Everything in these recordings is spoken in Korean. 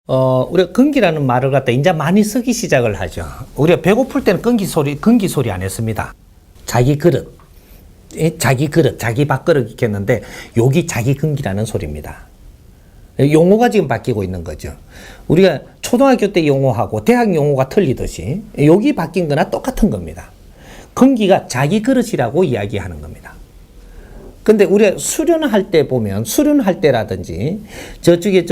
우리가 건기라는 말을 갖다 이제 많이 쓰기 시작을 하죠. 우리가 배고플 때는 건기 소리 안 했습니다. 자기 그릇, 자기 밥그릇 있겠는데, 여기 자기 건기라는 소리입니다. 용어가 지금 바뀌고 있는 거죠. 우리가 초등학교 때 용어하고 대학 용어가 틀리듯이, 여기 바뀐 거나 똑같은 겁니다. 건기가 자기 그릇이라고 이야기하는 겁니다. 근데 우리가 수련할 때 보면, 수련할 때라든지, 저쪽에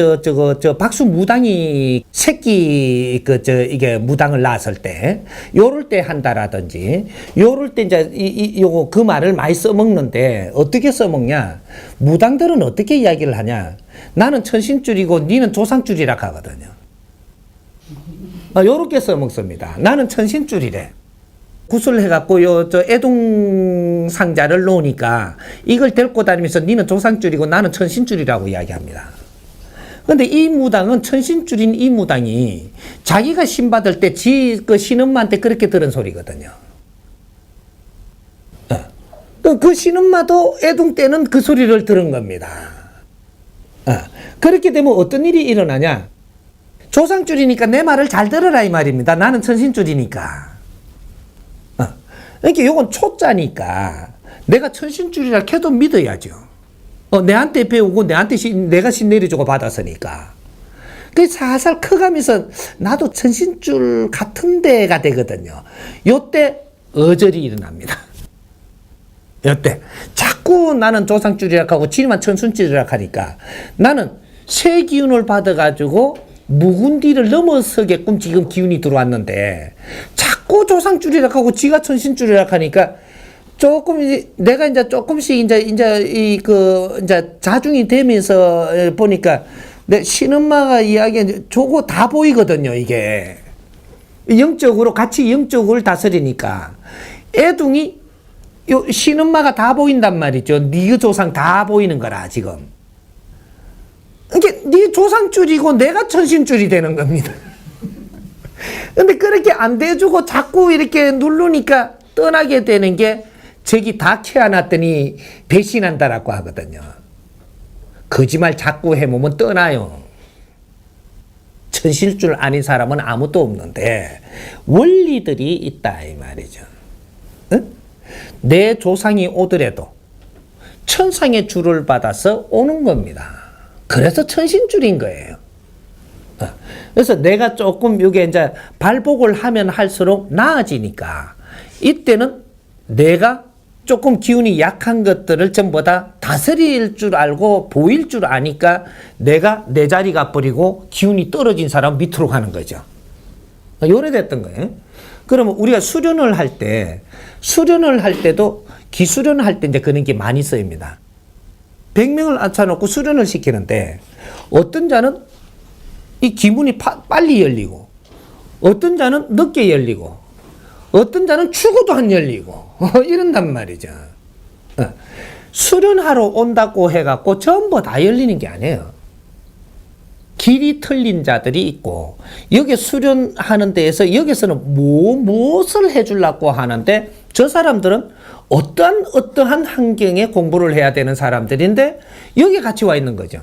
박수 무당이 새끼, 이게 무당을 낳았을 때, 요럴 때 한다라든지, 요럴 때 이제, 요거, 그 말을 많이 써먹는데, 어떻게 써먹냐? 무당들은 어떻게 이야기를 하냐? 나는 천신줄이고, 니는 조상줄이라 하거든요. 요렇게 써먹습니다. 나는 천신줄이래. 구슬해갖고 애동 상자를 놓으니까 이걸 데리고 다니면서 니는 조상줄이고 나는 천신줄이라고 이야기합니다. 근데 이 무당은 천신줄인 이 무당이 자기가 신받을 때 그 신엄마한테 그렇게 들은 소리거든요. 그 신엄마도 애동 때는 그 소리를 들은 겁니다. 그렇게 되면 어떤 일이 일어나냐? 조상줄이니까 내 말을 잘 들어라 이 말입니다. 나는 천신줄이니까. 그러니까 요건 초짜니까 내가 천신줄이라 해도 믿어야죠. 내한테 배우고 내가 신 내려주고 받았으니까. 그 살살 커가면서 나도 천신줄 같은 데가 되거든요. 요때 어절이 일어납니다. 요때 자꾸 나는 조상줄이라 하고 지만 천신줄이라 하니까 나는 새 기운을 받아가지고 묵은디를 넘어서게끔 지금 기운이 들어왔는데 자꾸 조상줄이라 하고 지가 천신줄이라 하니까 조금 내가 이제 조금씩 이제 자중이 되면서 보니까 내 신엄마가 이야기한 저거 다 보이거든요. 이게 영적으로 같이 영적을 다스리니까 애둥이 요 신엄마가 다 보인단 말이죠. 네 조상 다 보이는 거라 지금. 이게 네 조상줄이고 내가 천신줄이 되는 겁니다. 근데 그렇게 안 돼주고 자꾸 이렇게 누르니까 떠나게 되는 게 저기 다 캐어놨더니 배신한다라고 하거든요. 거짓말 자꾸 해보면 떠나요. 천실줄 아닌 사람은 아무도 없는데 원리들이 있다 이 말이죠. 응? 내 조상이 오더라도 천상의 줄을 받아서 오는 겁니다. 그래서 천신줄인 거예요. 그래서 내가 조금 이게 이제 발복을 하면 할수록 나아지니까 이때는 내가 조금 기운이 약한 것들을 전부 다 다스릴 줄 알고 보일 줄 아니까 내가 내 자리 가버리고 기운이 떨어진 사람 밑으로 가는 거죠. 요래됐던 거예요. 그러면 우리가 수련을 할 때도 기수련을 할 때 이제 그런 게 많이 쓰입니다. 100명을 앉혀놓고 수련을 시키는데 어떤 자는 이 기문이 빨리 열리고 어떤 자는 늦게 열리고 어떤 자는 죽어도 안 열리고 이런단 말이죠. 수련하러 온다고 해갖고 전부 다 열리는 게 아니에요. 길이 틀린 자들이 있고 여기 수련하는 데에서 여기서는 무엇을 해주려고 하는데 저 사람들은 어떠한 환경에 공부를 해야 되는 사람들인데 여기 같이 와 있는 거죠.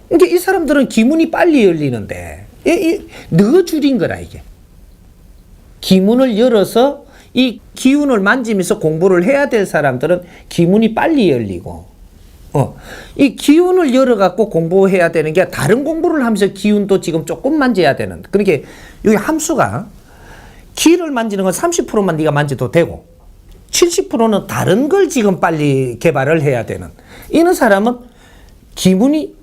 그러니까 이 사람들은 기문이 빨리 열리는데 너 줄인 거라 이게. 기문을 열어서 이 기운을 만지면서 공부를 해야 될 사람들은 기문이 빨리 열리고 이 기운을 열어갖고 공부해야 되는 게 다른 공부를 하면서 기운도 지금 조금 만져야 되는. 그러니까 여기 함수가 기를 만지는 건 30%만 네가 만져도 되고 70%는 다른 걸 지금 빨리 개발을 해야 되는. 이런 사람은 기문이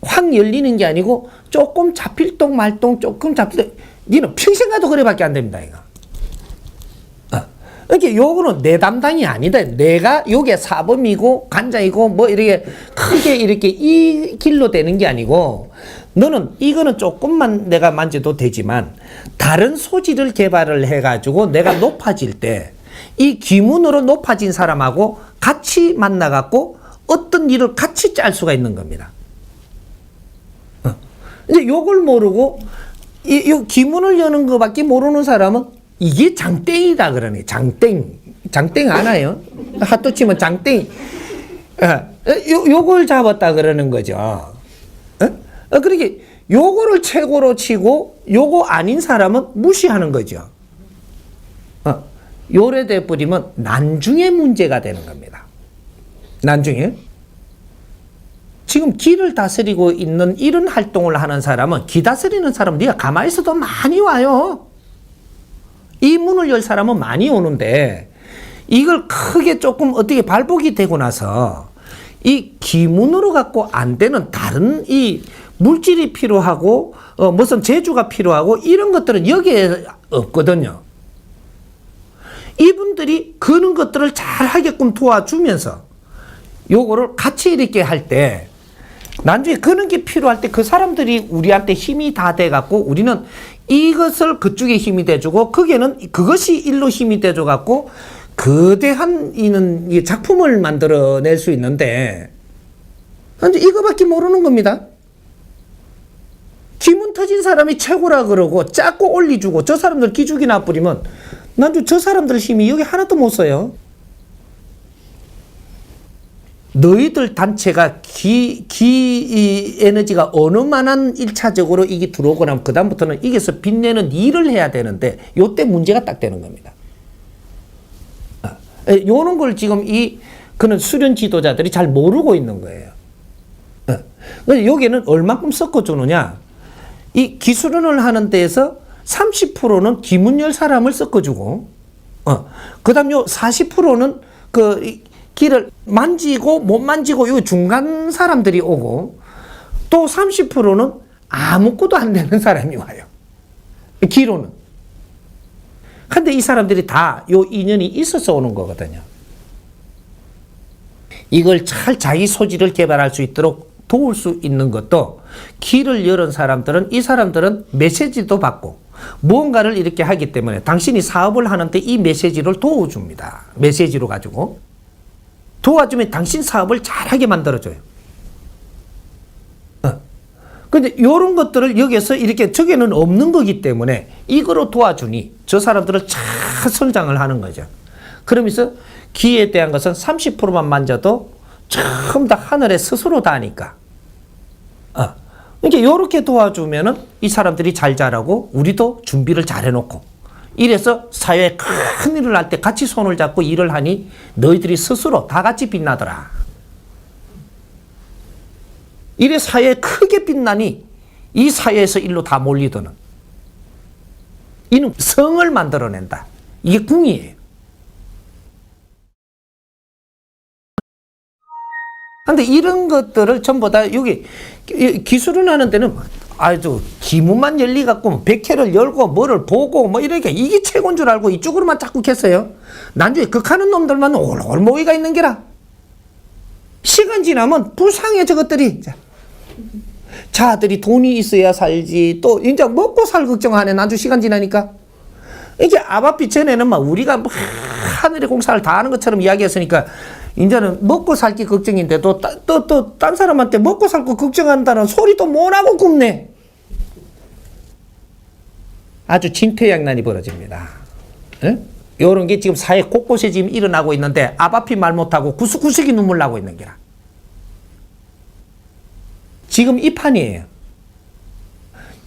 확 열리는 게 아니고 조금 잡힐동 말동 조금 잡힐동. 니는 평생 가도 그래밖에 안 됩니다. 이거. 그러니까 요거는 내 담당이 아니다. 내가 요게 사범이고 간장이고 뭐 이렇게 크게 이렇게 이 길로 되는 게 아니고 너는 이거는 조금만 내가 만져도 되지만 다른 소질을 개발을 해가지고 내가 높아질 때 이 기문으로 높아진 사람하고 같이 만나갖고 어떤 일을 같이 짤 수가 있는 겁니다. 이제 요걸 모르고 이 기문을 여는 것밖에 모르는 사람은 이게 장땡이다 그러네. 장땡 아나요? 핫도 치면 장땡이. 요걸 잡았다 그러는 거죠. 그러니까 요거를 최고로 치고 요거 아닌 사람은 무시하는 거죠. 요래 버리면 난중에 문제가 되는 겁니다. 난중에. 지금 기를 다스리고 있는 이런 활동을 하는 사람은, 기 다스리는 사람은 네가 가만히 있어도 많이 와요. 이 문을 열 사람은 많이 오는데, 이걸 크게 조금 어떻게 발복이 되고 나서 이 기문으로 갖고 안 되는 다른 이 물질이 필요하고 무슨 재주가 필요하고 이런 것들은 여기에 없거든요. 이분들이 그런 것들을 잘 하게끔 도와주면서 요거를 같이 이렇게 할 때, 나중에 그런 게 필요할 때 그 사람들이 우리한테 힘이 다 돼갖고 우리는 이것을 그쪽에 힘이 돼주고 거기에는 그것이 일로 힘이 돼줘갖고 거대한 이는 작품을 만들어낼 수 있는데, 이제 이거밖에 모르는 겁니다. 기문 터진 사람이 최고라 그러고 자꾸 올려주고 저 사람들 기죽이 나버리면 나중에 저 사람들 힘이 여기 하나도 못 써요. 너희들 단체가 기 에너지가 어느 만한 1차적으로 이게 들어오고 나면 그다음부터는 이게서 빛내는 일을 해야 되는데 요때 문제가 딱 되는 겁니다. 요런 걸 지금 그는 수련 지도자들이 잘 모르고 있는 거예요. 여기는 얼마큼 섞어주느냐. 이 기수련을 하는 데에서 30%는 기문열 사람을 섞어주고, 그 다음 요 40%는 기를 만지고 못 만지고 요 중간 사람들이 오고, 또 30%는 아무것도 안 되는 사람이 와요. 기로는. 근데 이 사람들이 다 요 인연이 있어서 오는 거거든요. 이걸 잘 자기 소질을 개발할 수 있도록 도울 수 있는 것도, 길을 열은 사람들은, 이 사람들은 메시지도 받고 무언가를 이렇게 하기 때문에 당신이 사업을 하는데 이 메시지를 도와줍니다. 메시지로 가지고 도와주면 당신 사업을 잘하게 만들어줘요. 근데 요런 것들을 여기서 이렇게 저게는 없는 거기 때문에 이거로 도와주니 저 사람들을 잘 성장을 하는 거죠. 그러면서 기에 대한 것은 30%만 만져도 전부 다 하늘에 스스로 다니까. 이렇게 요렇게 도와주면은 이 사람들이 잘 자라고 우리도 준비를 잘 해놓고, 이래서 사회에 큰 일을 할 때 같이 손을 잡고 일을 하니 너희들이 스스로 다 같이 빛나더라. 이래 사회에 크게 빛나니 이 사회에서 일로 다 몰리더는 이는 성을 만들어낸다. 이게 궁이에요. 근데 이런 것들을 전부 다 여기 기술을 하는 데는 아주 기문만 열리갖고 백회를 열고 뭐를 보고 뭐 이러니까 이게 최고인 줄 알고 이쪽으로만 자꾸 캤어요. 나중에 극하는 놈들만 올올 모이가 있는 게라. 시간 지나면 불쌍해 저것들이. 자들이 돈이 있어야 살지, 또 이제 먹고 살 걱정하네. 나중에 시간 지나니까. 이게 아바피 전에는 막 우리가 뭐 하늘의 공사를 다 하는 것처럼 이야기했으니까 이제는 먹고 살기 걱정인데도 또 딴 사람한테 먹고 살 거 걱정한다는 소리도 못하고 굽네. 아주 진퇴양난이 벌어집니다. 이런 게 지금 사회 곳곳에 지금 일어나고 있는데 아바피 말 못하고 구석구석이 눈물 나고 있는 게라. 지금 이 판이에요.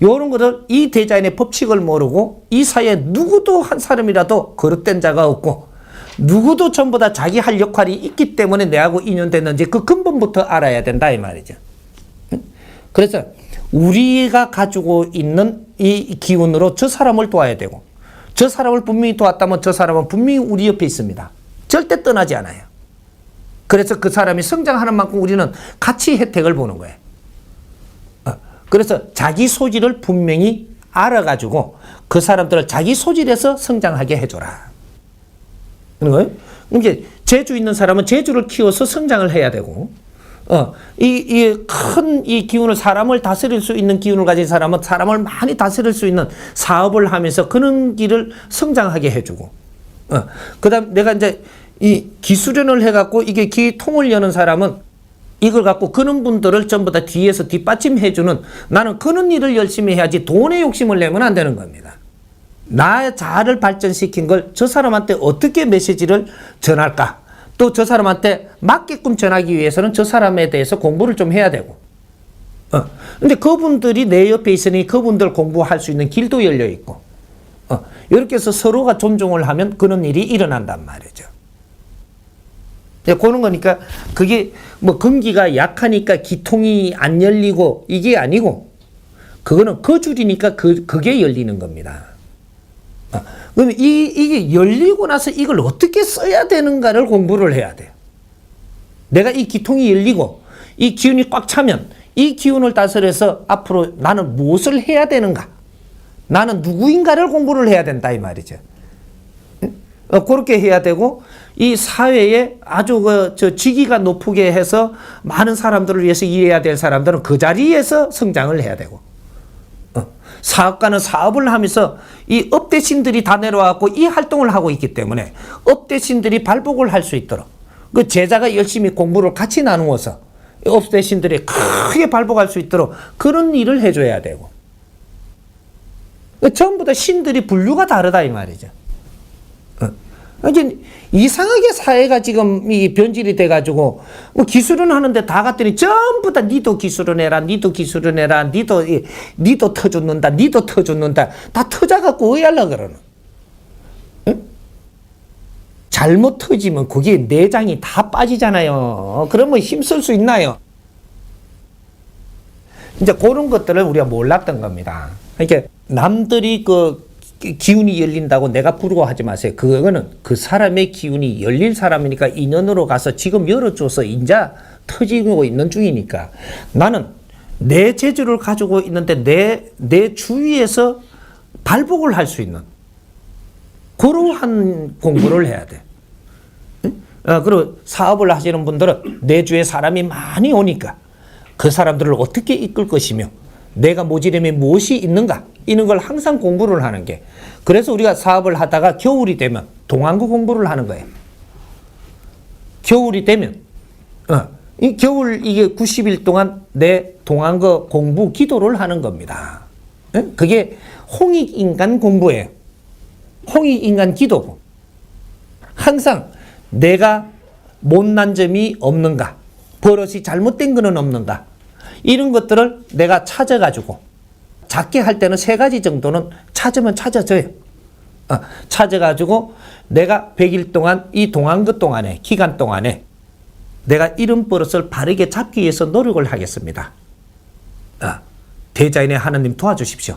요런 것을 이 대자연의 법칙을 모르고 이 사회에 누구도 한 사람이라도 거듭된 자가 없고 누구도 전부 다 자기 할 역할이 있기 때문에 내하고 인연됐는지 그 근본부터 알아야 된다 이 말이죠. 그래서 우리가 가지고 있는 이 기운으로 저 사람을 도와야 되고, 저 사람을 분명히 도왔다면 저 사람은 분명히 우리 옆에 있습니다. 절대 떠나지 않아요. 그래서 그 사람이 성장하는 만큼 우리는 같이 혜택을 보는 거예요. 그래서 자기 소질을 분명히 알아가지고 그 사람들을 자기 소질에서 성장하게 해줘라. 그런 거예요. 이제 재주 있는 사람은 재주를 키워서 성장을 해야 되고, 큰 이 기운을, 사람을 다스릴 수 있는 기운을 가진 사람은 사람을 많이 다스릴 수 있는 사업을 하면서 그런 길을 성장하게 해주고, 그 다음 내가 이제 이 기수련을 해갖고 이게 기통을 여는 사람은 이걸 갖고 그런 분들을 전부 다 뒤에서 뒷받침해주는, 나는 그런 일을 열심히 해야지 돈에 욕심을 내면 안 되는 겁니다. 나의 자아를 발전시킨 걸 저 사람한테 어떻게 메시지를 전할까? 또 저 사람한테 맞게끔 전하기 위해서는 저 사람에 대해서 공부를 좀 해야 되고, 근데 그분들이 내 옆에 있으니 그분들 공부할 수 있는 길도 열려 있고, 이렇게 해서 서로가 존중을 하면 그런 일이 일어난단 말이죠. 그런 거니까 그게 뭐 근기가 약하니까 기통이 안 열리고 이게 아니고, 그거는 그 줄이니까 그게 열리는 겁니다. 그러면 이게 열리고 나서 이걸 어떻게 써야 되는가를 공부를 해야 돼요. 내가 이 기통이 열리고 이 기운이 꽉 차면 이 기운을 다스려서 앞으로 나는 무엇을 해야 되는가, 나는 누구인가를 공부를 해야 된다 이 말이죠. 그렇게 해야 되고, 이 사회에 아주 직위가 높게 해서 많은 사람들을 위해서 일해야 될 사람들은 그 자리에서 성장을 해야 되고, 사업가는 사업을 하면서 이 업대신들이 다 내려와갖고 이 활동을 하고 있기 때문에 업대신들이 발복을 할 수 있도록 그 제자가 열심히 공부를 같이 나누어서 업대신들이 크게 발복할 수 있도록 그런 일을 해줘야 되고, 전부 다 신들이 분류가 다르다 이 말이죠. 이제 이상하게 사회가 지금 이 변질이 돼가지고 뭐 기술은 하는데 다 갔더니 전부 다 니도 기술은 해라, 니도 기술은 해라, 니도 터줬는다, 니도 터줬는다, 다 터져갖고 어야려 그러는. 응? 잘못 터지면 그게 내장이 다 빠지잖아요. 그러면 힘쓸 수 있나요? 이제 그런 것들을 우리가 몰랐던 겁니다. 그러니까 남들이 그 기운이 열린다고 내가 부러워하지 마세요. 그거는 그 사람의 기운이 열릴 사람이니까 인연으로 가서 지금 열어줘서 인자 터지고 있는 중이니까, 나는 내 재주를 가지고 있는데 내 주위에서 발복을 할 수 있는 그러한 공부를 해야 돼. 그리고 사업을 하시는 분들은 내 주위에 사람이 많이 오니까 그 사람들을 어떻게 이끌 것이며 내가 모지름이 무엇이 있는가, 이런 걸 항상 공부를 하는 게, 그래서 우리가 사업을 하다가 겨울이 되면 동안구 공부를 하는 거예요. 겨울이 되면 이 겨울 이게 90일 동안 내 동안구 공부 기도를 하는 겁니다. 그게 홍익인간 공부예요. 홍익인간 기도고, 항상 내가 못난 점이 없는가, 버릇이 잘못된 거는 없는가, 이런 것들을 내가 찾아가지고, 작게 할 때는 3가지 정도는 찾으면 찾아져요. 찾아가지고 내가 100일 동안 이 동안그 동안에, 기간 동안에 내가 이런 버릇을 바르게 잡기 위해서 노력을 하겠습니다. 대자연의 하나님 도와주십시오.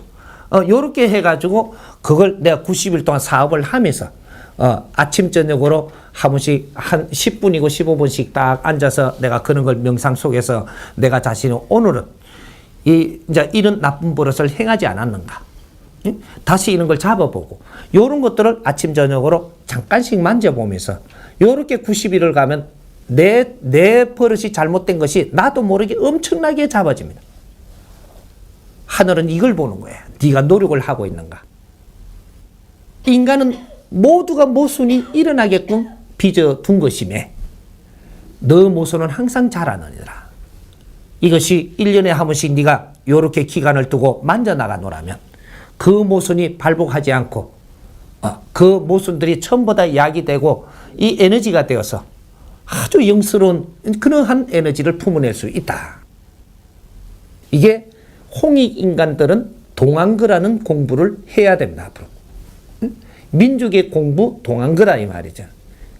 요렇게 해가지고 그걸 내가 90일 동안 사업을 하면서 아침 저녁으로 한 번씩 한 10분이고 15분씩 딱 앉아서 내가 그런 걸 명상 속에서 내가 자신이 오늘은 이제 이런 나쁜 버릇을 행하지 않았는가, 다시 이런 걸 잡아보고, 이런 것들을 아침 저녁으로 잠깐씩 만져보면서 요렇게 90일을 가면 내 버릇이 잘못된 것이 나도 모르게 엄청나게 잡아집니다. 하늘은 이걸 보는 거예요. 네가 노력을 하고 있는가. 인간은 모두가 모순이 일어나게끔 빚어둔 것이며 너 모순은 항상 잘하느니라. 이것이 1년에 한 번씩 네가 요렇게 기간을 두고 만져나가 놓으라면 그 모순이 발복하지 않고 그 모순들이 전부 다 약이 되고 이 에너지가 되어서 아주 영스러운 그러한 에너지를 품어낼 수 있다. 이게 홍익인간들은 동안거라는 공부를 해야 됩니다. 앞으로. 민족의 공부 동안거라 이 말이죠.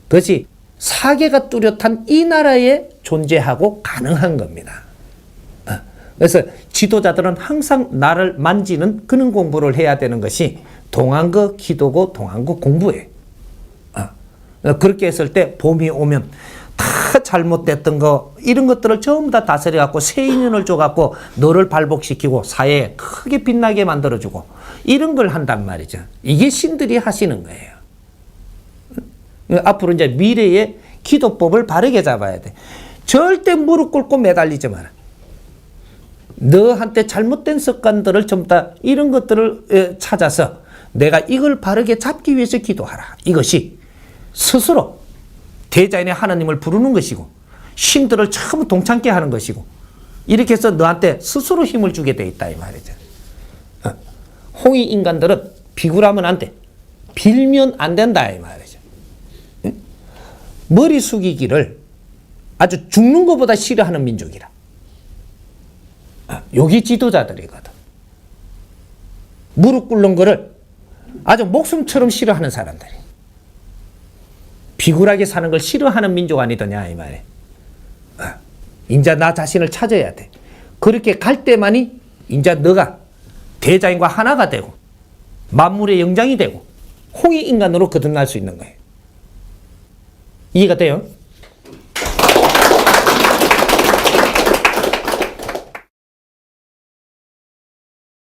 그것이 사계가 뚜렷한 이 나라에 존재하고 가능한 겁니다. 그래서 지도자들은 항상 나를 만지는 그런 공부를 해야 되는 것이 동안거 기도고 동안거 공부예요. 그렇게 했을 때 봄이 오면 다 잘못됐던 거 이런 것들을 전부 다 다스려 갖고 새 인연을 줘 갖고 너를 발복시키고 사회에 크게 빛나게 만들어주고 이런 걸 한단 말이죠. 이게 신들이 하시는 거예요. 앞으로 이제 미래의 기도법을 바르게 잡아야 돼. 절대 무릎 꿇고 매달리지 마라. 너한테 잘못된 습관들을 전부 다 이런 것들을 찾아서 내가 이걸 바르게 잡기 위해서 기도하라. 이것이 스스로 대자연의 하나님을 부르는 것이고 신들을 처음 동참케 하는 것이고 이렇게 해서 너한테 스스로 힘을 주게 돼 있다 이 말이죠. 홍이 인간들은 비굴하면 안 돼. 빌면 안 된다 이 말이죠. 머리 숙이기를 아주 죽는 것보다 싫어하는 민족이라. 여기 지도자들이거든. 무릎 꿇는 거를 아주 목숨처럼 싫어하는 사람들이. 비굴하게 사는 걸 싫어하는 민족 아니더냐 이 말이에요. 인자 나 자신을 찾아야 돼. 그렇게 갈 때만이 인자 너가 대자인과 하나가 되고 만물의 영장이 되고 홍익인간으로 거듭날 수 있는 거예요. 이해가 돼요?